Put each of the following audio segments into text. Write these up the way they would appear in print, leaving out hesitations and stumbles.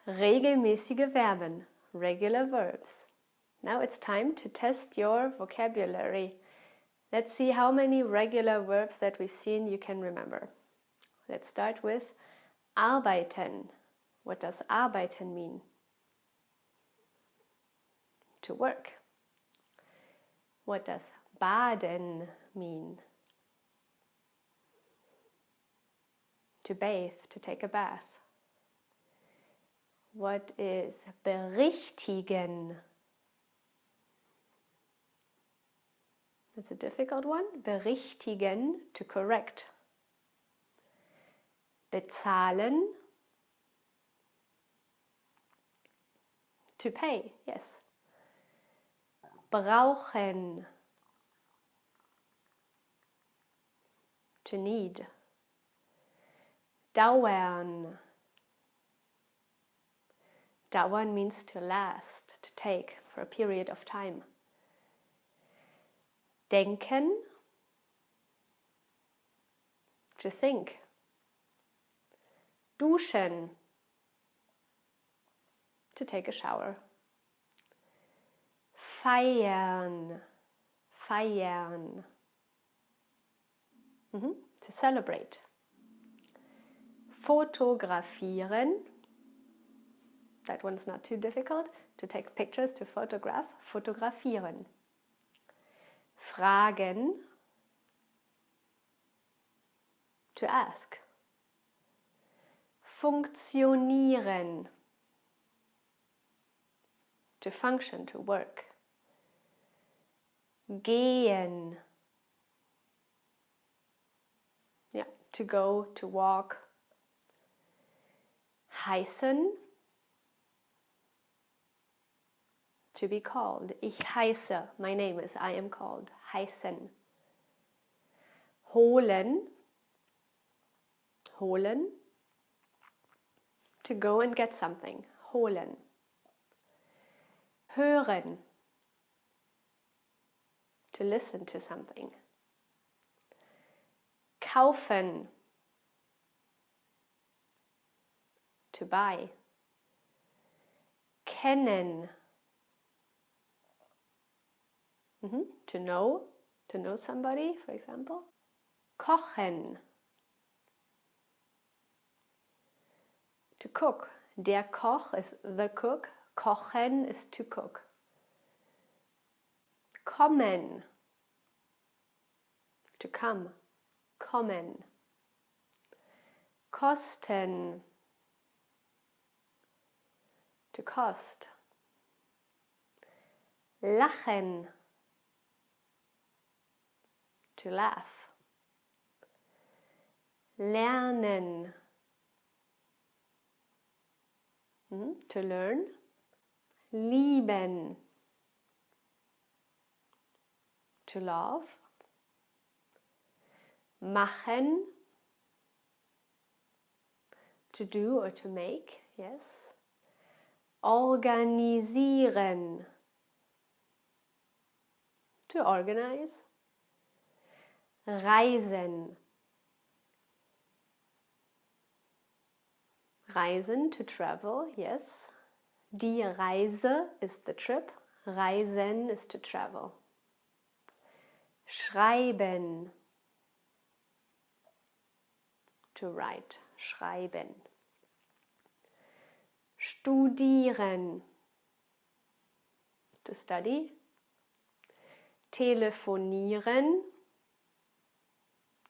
Regelmäßige Verben, regular verbs. Now it's time to test your vocabulary. Let's see how many regular verbs that we've seen you can remember. Let's start with arbeiten. What does arbeiten mean? To work. What does baden mean? To bathe, to take a bath. What is berichtigen? That's a difficult one. Berichtigen, to correct. Bezahlen, to pay, yes. Brauchen, to need. Dauern. Dauern means to last, to take for a period of time. Denken, to think. Duschen, to take a shower. Feiern, feiern, to celebrate. Fotografieren, that one's not too difficult, to take pictures, to photograph, fotografieren. Fragen, to ask. Funktionieren, to function, to work. Gehen, yeah, to go, to walk. Heißen, to be called. Ich heiße, my name is, I am called. Heißen. Holen, holen, to go and get something. Holen. Hören, to listen to something. Kaufen, to buy. Kennen, to know somebody, for example. Kochen, to cook. Der Koch is the cook. Kochen is to cook. Kommen, to come. Kommen. Kosten, to cost. Lachen, to laugh. Lernen, to learn. Lieben, to love. Machen, to do or to make, yes. Organisieren, to organize. Reisen, reisen, to travel, yes. Die Reise is the trip. Reisen is to travel. Schreiben, to write. Schreiben. Studieren, to study. Telefonieren,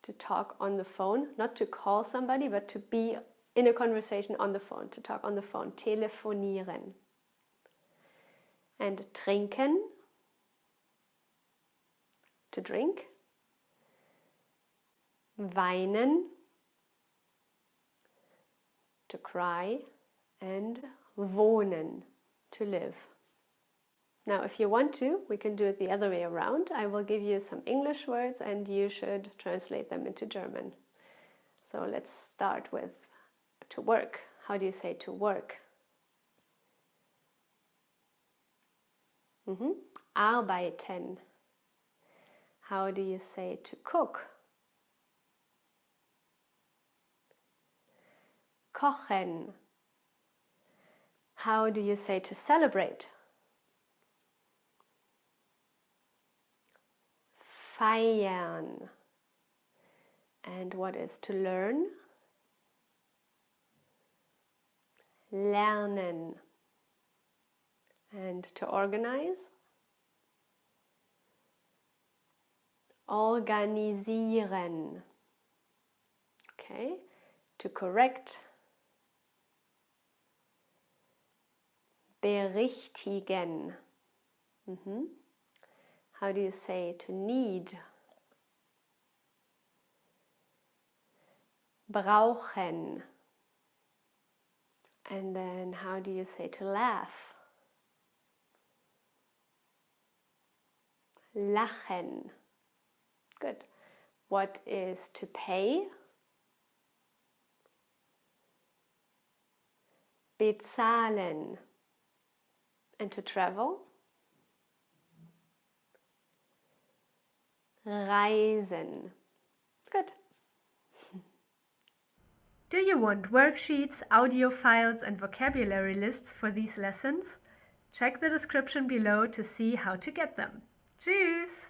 to talk on the phone. Not to call somebody, but to be in a conversation on the phone, to talk on the phone. Telefonieren. And trinken, to drink. Weinen, to cry. And wohnen, to live. Now, if you want to, we can do it the other way around. I will give you some English words and you should translate them into German. So let's start with to work. How do you say to work? Arbeiten. How do you say to cook? Kochen. How do you say to celebrate? Feiern. And what is to learn? Lernen. And to organize? Organisieren. Okay. To correct? Berichtigen. How do you say to need? Brauchen. And then how do you say to laugh? Lachen. Good. What is to pay? Bezahlen. And to travel? Reisen. Good. Do you want worksheets, audio files and vocabulary lists for these lessons? Check the description below to see how to get them. Tschüss!